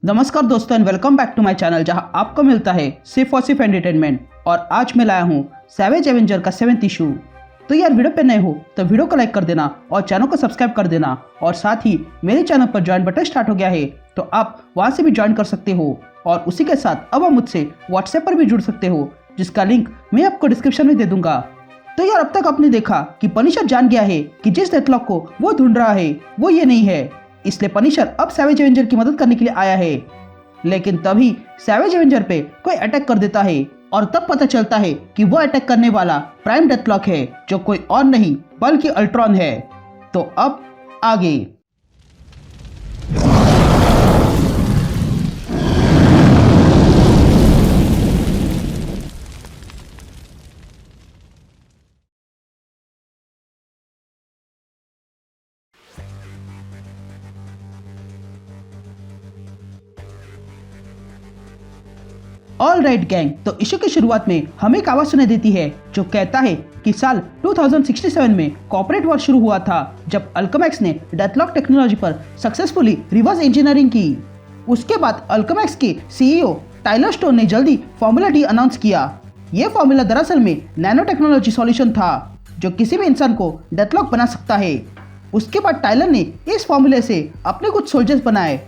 नमस्कार दोस्तों and welcome back to my channel जहां आपको मिलता है सिर्फ और सिर्फ एंटरटेनमेंट। और आज मैं लाया हूं सैवेज एवेंजर का 7th इशू। तो यार वीडियो पे नए हो तो वीडियो को लाइक कर देना और चैनल को सब्सक्राइब कर देना। और साथ ही मेरे चैनल पर ज्वाइन बटन स्टार्ट हो गया है तो आप वहां से भी ज्वाइन कर सकते हो। और उसी के साथ अब आप मुझसे व्हाट्सएप पर भी जुड़ सकते हो जिसका लिंक मैं आपको डिस्क्रिप्शन में दे दूंगा। तो यार अब तक आपने देखा कि पनिशर जान गया है कि जिस डेथलॉक को वो ढूंढ रहा है वो ये नहीं है, इसलिए पनिशर अब सैवेज एवेंजर की मदद करने के लिए आया है। लेकिन तभी सैवेज एवेंजर पे कोई अटैक कर देता है और तब पता चलता है कि वो अटैक करने वाला प्राइम डेथलॉक है जो कोई और नहीं बल्कि अल्ट्रॉन है। तो अब आगे ऑल राइट गैंग। तो इशू की शुरुआत में हमें एक आवाज सुनाई देती है जो कहता है कि साल 2067 में कॉर्पोरेट वॉर शुरू हुआ था जब अल्केमेक्स ने डेथलॉक टेक्नोलॉजी पर सक्सेसफुली रिवर्स इंजीनियरिंग की। उसके बाद अल्केमेक्स के सीईओ टाइलर स्टोन ने जल्दी फॉर्मूला डी अनाउंस किया। यह फॉर्मूला दरअसल में नैनो टेक्नोलॉजी सॉल्यूशन था जो किसी भी इंसान को डेथलॉक बना सकता है। उसके बाद टाइलर ने इस फॉर्मूले से अपने कुछ सोल्जर्स बनाए।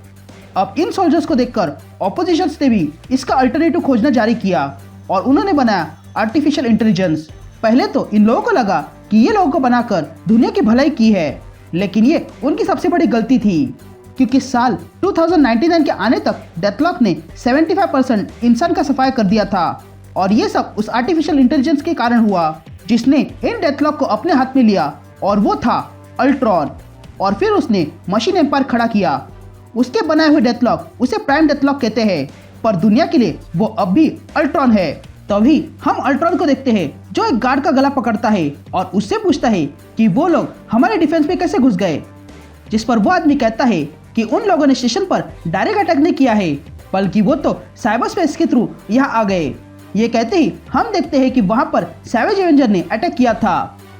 अब इन सोल्जर्स को देखकर ऑपोजिशन ने भी इसका अल्टरनेटिव खोजना जारी किया और उन्होंने बनाया आर्टिफिशियल इंटेलिजेंस। पहले तो इन लोगों को लगा कि ये लोगों को बनाकर दुनिया की भलाई की है, लेकिन ये उनकी सबसे बड़ी गलती थी क्योंकि साल 2099 के आने तक डेथलॉक ने 75% इंसान का सफाया कर दिया था। और ये सब उस आर्टिफिशियल इंटेलिजेंस के कारण हुआ जिसने इन डेथलॉक को अपने हाथ में लिया और वो था अल्ट्रॉन। और फिर उसने मशीन एम्पायर खड़ा किया। उसके बनाए हुए डेथलॉक उसे प्राइम डेथलॉक कहते हैं, पर दुनिया के लिए वो अब भी अल्ट्रॉन है। तभी हम अल्ट्रॉन को देखते हैं जो एक गार्ड का गला पकड़ता है और उससे पूछता है कि वो लोग हमारे डिफेंस में कैसे घुस गए, जिस पर वो आदमी कहता है कि उन लोगों ने स्टेशन पर डायरेक्ट अटैक नहीं किया है बल्कि वो तो साइबर स्पेस के थ्रू यहाँ आ गए। ये कहते ही हम देखते हैं कि वहां पर सैवेज एवेंजर ने अटैक किया था।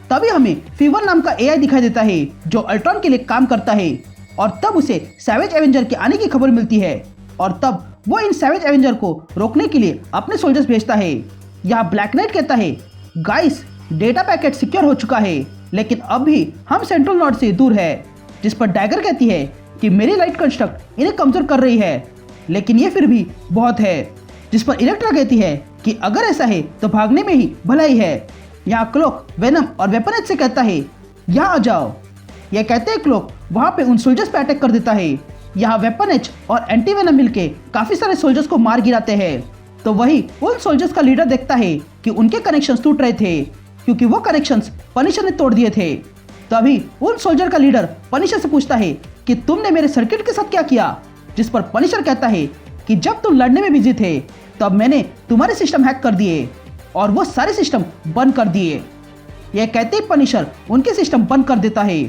तभी हमें फीवर नाम का एआई दिखाई देता है जो अल्ट्रॉन के लिए काम करता है और तब उसे सैवेज एवेंजर के आने की खबर मिलती है और तब वो इन सैवेज एवेंजर को रोकने के लिए अपने सोल्जर्स भेजता है। यहाँ ब्लैक नाइट कहता है गाइस डेटा पैकेट सिक्योर हो चुका है लेकिन अब भी हम सेंट्रल नोड से दूर है, जिस पर डैगर कहती है कि मेरी लाइट कंस्ट्रक्ट इन्हें कमजोर कर रही है लेकिन ये फिर भी बहुत है, जिस पर इलेक्ट्रा कहती है कि अगर ऐसा है तो भागने में ही भलाई है। यहाँ क्लोक वेनम और वेपन एज से कहता है यहाँ आ जाओ। यह कहते हैं क्लोक वहां पे उन सोल्जर्स पे अटैक कर देता है। यहाँ वेपन एज और एंटी वेनम मिलके काफी सारे सोल्जर्स को मार गिराते हैं। तो वही उन सोल्जर्स का लीडर देखता है कि उनके कनेक्शंस टूट रहे थे क्योंकि वो कनेक्शंस पनिशर ने तोड़ दिए थे। तभी उन सोल्जर का लीडर पनिशर से पूछता है कि तुमने मेरे सर्किट के साथ क्या किया, जिस पर पनिशर कहता है कि जब तुम लड़ने में बिजी थे तब मैंने तुम्हारे सिस्टम हैक कर दिए और वो सारे सिस्टम बंद कर दिए। यह कहते ही पनिशर उनके सिस्टम बंद कर देता है।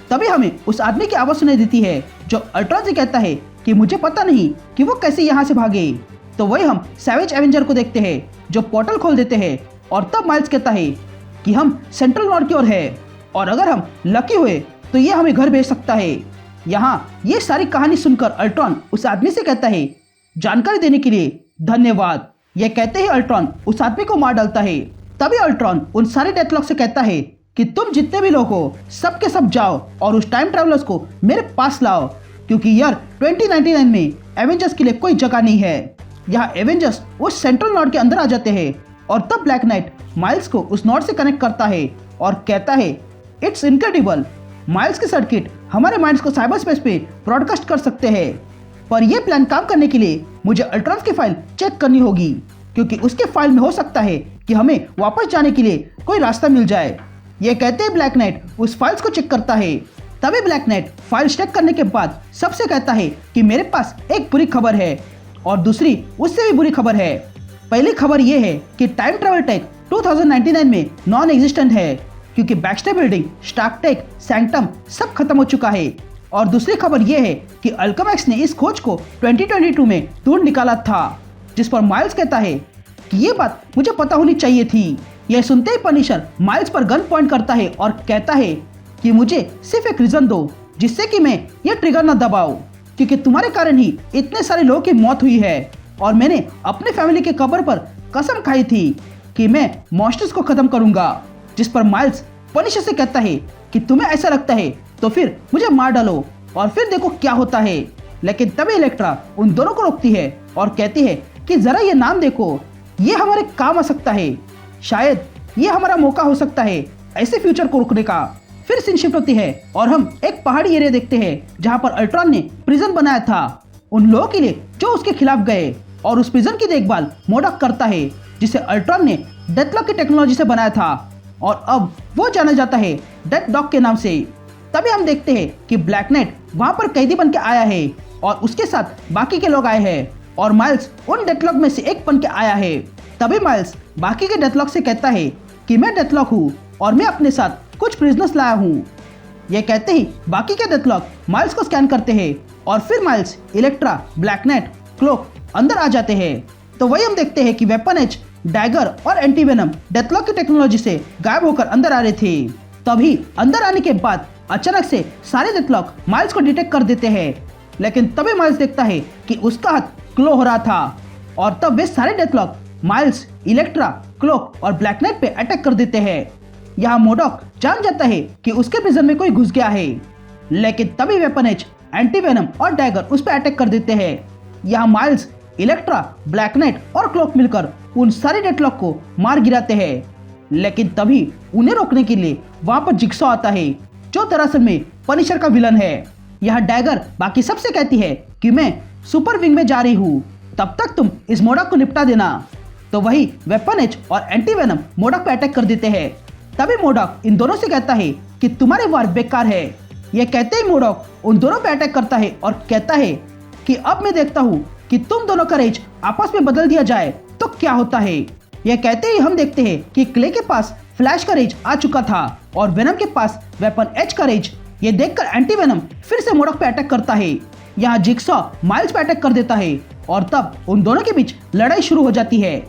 तभी हमें उस आदमी की आवाज सुनाई देती है जो अल्ट्रॉन से कहता है कि मुझे पता नहीं कि वो कैसे यहाँ से भागे। तो वही हम सैवेज एवेंजर को देखते हैं जो पोर्टल खोल देते हैं और तब माइल्स कहता है कि हम सेंट्रल नोड की ओर है और अगर हम लकी हुए तो ये हमें घर भेज सकता है। यहाँ ये सारी कहानी सुनकर अल्ट्रॉन उस आदमी से कहता है जानकारी देने के लिए धन्यवाद। यह कहते ही अल्ट्रॉन उस आदमी को मार डालता है। तभी अल्ट्रॉन उन सारे डेथलॉक से कहता है कि तुम जितने भी लोग हो सब के सब जाओ और उस टाइम ट्रैवलर्स को मेरे पास लाओ क्योंकि ईयर 2099 में एवेंजर्स के लिए कोई जगह नहीं है। यहाँ एवेंजर्स उस सेंट्रल नोड के अंदर आ जाते हैं और तब ब्लैक नाइट माइल्स को उस नोड से कनेक्ट करता है और कहता है इट्स इनक्रेडिबल, माइल्स के सर्किट हमारे माइंड्स को साइबर स्पेस पे ब्रॉडकास्ट कर सकते हैं। पर यह प्लान काम करने के लिए मुझे अल्ट्रॉन की फाइल चेक करनी होगी क्योंकि उसके फाइल में हो सकता है कि हमें वापस जाने के लिए कोई रास्ता मिल जाए। यह कहते ही ब्लैक नाइट उस फाइल्स को चेक करता है। तभी ब्लैक नाइट फाइल चेक करने के बाद सबसे कहता है कि मेरे पास एक बुरी खबर है और दूसरी उससे भी बुरी खबर है। पहली खबर यह है कि टाइम ट्रैवल टेक 2099 में नॉन एग्जिस्टेंट है क्योंकि Baxter building, Stark tech, Sanctum सब खत्म हो चुका है। और दूसरी खबर यह है कि अल्केमेक्स ने इस खोज को 2022 में ढूंढ निकाला था, जिस पर माइल्स कहता है कि ये बात मुझे पता होनी चाहिए थी। यह सुनते ही पनिशर माइल्स पर गन पॉइंट करता है और कहता है कि मुझे सिर्फ एक रीजन दो जिससे कि मैं ये ट्रिगर न दबाऊं। क्योंकि तुम्हारे कारण ही इतने सारे लोगों की मौत हुई है और मैंने अपने फैमिली के कब्र पर कसम खाई थी कि मैं मॉन्स्टर्स को खत्म करूंगा। जिस पर माइल्स पनिशर से कहता है कि तुम्हें ऐसा लगता है तो फिर मुझे मार डालो और फिर देखो क्या होता है। लेकिन तभी इलेक्ट्रा उन दोनों को रोकती है और कहती है कि जरा ये नाम देखो, ये हमारे काम आ सकता है, शायद ये हमारा मौका हो सकता है ऐसे फ्यूचर को रोकने का। फिर सीन शिफ्ट होती है और हम एक पहाड़ी एरिया देखते हैं जहाँ पर अल्ट्रॉन ने प्रिजन बनाया था उन लोगों के लिए जो उसके खिलाफ गए, और उस प्रिजन की देखभाल मोडॉक करता है जिसे अल्ट्रॉन ने डेथलॉक की टेक्नोलॉजी से बनाया था और अब वो जाना जाता है डेथ डॉग के नाम से। तभी हम देखते हैं कि ब्लैक नाइट वहाँ पर कैदी बन के आया है और उसके साथ बाकी के लोग आए हैं और माइल्स उन डेथलॉक में से एक बन के आया है। तभी माइल्स बाकी के डेथलॉक से कहता है कि मैं डेथलॉक हूँ और मैं अपने साथ कुछ प्रिजनर्स लाया हूँ। ये कहते ही बाकी के डेथलॉक माइल्स को स्कैन करते हैं और फिर Miles, Elektra, Black Knight, Cloak अंदर आ जाते हैं। तो वही हम देखते हैं कि वेपन एज, डैगर और एंटी वेनम डेथलॉक की टेक्नोलॉजी से गायब होकर अंदर आ रहे थे। तभी अंदर आने के बाद अचानक से सारे डेथलॉक माइल्स को डिटेक्ट कर देते हैं, लेकिन तभी माइल्स देखता है कि उसका हाथ ग्लो हो रहा था और तब वे सारे डेथलॉक माइल्स, इलेक्ट्रा, क्लोक और ब्लैक नाइट पे अटैक कर देते हैं। यहाँ मोडॉक जान जाता है कि उसके प्रिजन में कोई घुस गया है, लेकिन तभी वेपन एज, एंटी वेनम और डैगर उस पर अटैक कर देते हैं। यहाँ माइल्स, इलेक्ट्रा, ब्लैक नाइट और क्लोक मिलकर उन सारे डेथलॉक को मार गिराते हैं, लेकिन तभी उन्हें रोकने के लिए वहां पर जिक्सॉ आता है जो दरअसल में पनिशर का विलन है। यह डैगर बाकी सबसे कहती है कि मैं सुपर विंग में जा रही हूँ, तब तक तुम इस मोडॉक को निपटा देना। तो वही वेपन एज और एंटी वेनम मोडॉक पे अटैक कर देते हैं। तभी मोडॉक इन दोनों से कहता है कि तुम्हारे वार बेकार है। यह कहते ही मोडॉक उन दोनों पे अटैक करता है और कहता है कि अब मैं देखता हूँ कि तुम दोनों का रेज आपस में बदल दिया जाए तो क्या होता है। यह कहते ही हम देखते हैं कि क्ले के पास फ्लैश का रेज आ चुका था और वेनम के पास वेपन एच का रेज। ये देखकर एंटी वेनम फिर से मोडॉक पे अटैक करता है। यहाँ जिक्सॉ माइल्स पे अटैक कर देता है और तब उन दोनों के बीच लड़ाई शुरू हो जाती है,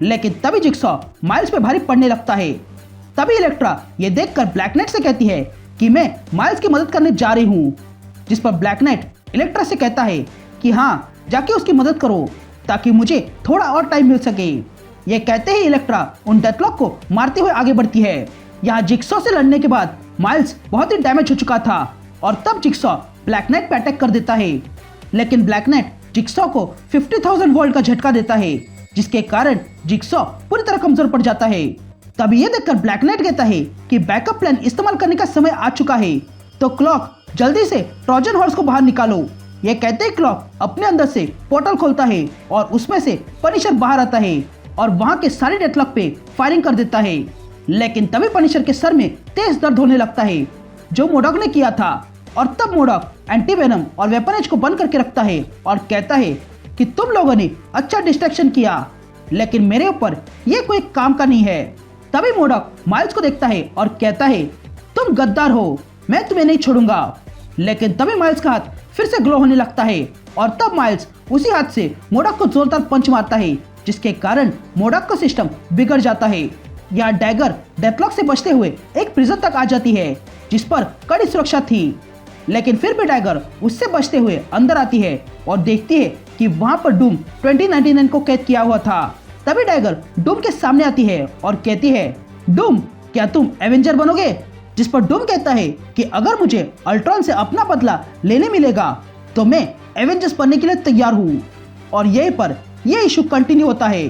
लेकिन तभी जिक्सॉ माइल्स पे भारी पड़ने लगता है। तभी इलेक्ट्रा ये देखकर ब्लैक नाइट से कहती है कि मैं माइल्स की मदद करने जा रही हूँ, जिस पर ब्लैक नाइट इलेक्ट्रा से कहता है कि हाँ, जाके उसकी मदद करो ताकि मुझे थोड़ा और टाइम मिल सके। ये कहते ही इलेक्ट्रा उन डेथलॉक को मारते हुए आगे बढ़ती है। यहाँ जिक्सॉ से लड़ने के बाद माइल्स बहुत ही डैमेज हो चुका था और तब जिक्सॉ ब्लैक नाइट पे अटैक कर देता है, लेकिन ब्लैक नाइट जिक्सॉ को 50,000 वोल्ट का झटका देता है, जिसके कारण जिक्सॉ पूरी तरह कमजोर पड़ जाता है। तभी ये देखकर ब्लैक नाइट कहता है कि बैकअप प्लान इस्तेमाल करने का समय आ चुका है, तो क्लॉक जल्दी से ट्रोजन हॉर्स को बाहर निकालो। ये कहते ही क्लॉक अपने अंदर से पोर्टल खोलता है और उसमें से पनिशर बाहर आता है और वहां के सारे डेथलॉक पे फायरिंग कर देता है, लेकिन तभी पनिशर के सर में तेज दर्द होने लगता है जो मोडॉक ने किया था। और तब मोडॉक एंटी वेनम और वेपन एज को बंद करके रखता है और कहता है कि तुम लोगों ने अच्छा डिस्ट्रैक्शन किया, लेकिन मेरे ऊपर ये कोई काम का नहीं है। तभी मोडॉक माइल्स को देखता है और कहता है तुम गद्दार हो, मैं तुम्हें नहीं छोड़ूंगा। लेकिन तभी माइल्स का हाथ फिर से ग्लो होने लगता है और तब माइल्स उसी हाथ से मोडॉक को जोरदार पंच मारता है, जिसके कारण मोडॉक का सिस्टम बिगड़ जाता है। यहाँ डैगर डेथलॉक से बचते हुए एक प्रिजन तक आ जाती है जिस पर कड़ी सुरक्षा थी, लेकिन फिर भी डैगर उससे बचते हुए अंदर आती है और देखती है कि वहां पर डूम 2099 को कैद किया हुआ था। तभी डैगर डूम के सामने आती है और कहती है डूम, क्या तुम एवेंजर बनोगे? जिस पर डूम कहता है कि अगर मुझे अल्ट्रॉन से अपना बदला लेने मिलेगा तो मैं एवेंजर्स बनने के लिए तैयार हूँ। और यहीं पर यह इशू कंटिन्यू होता है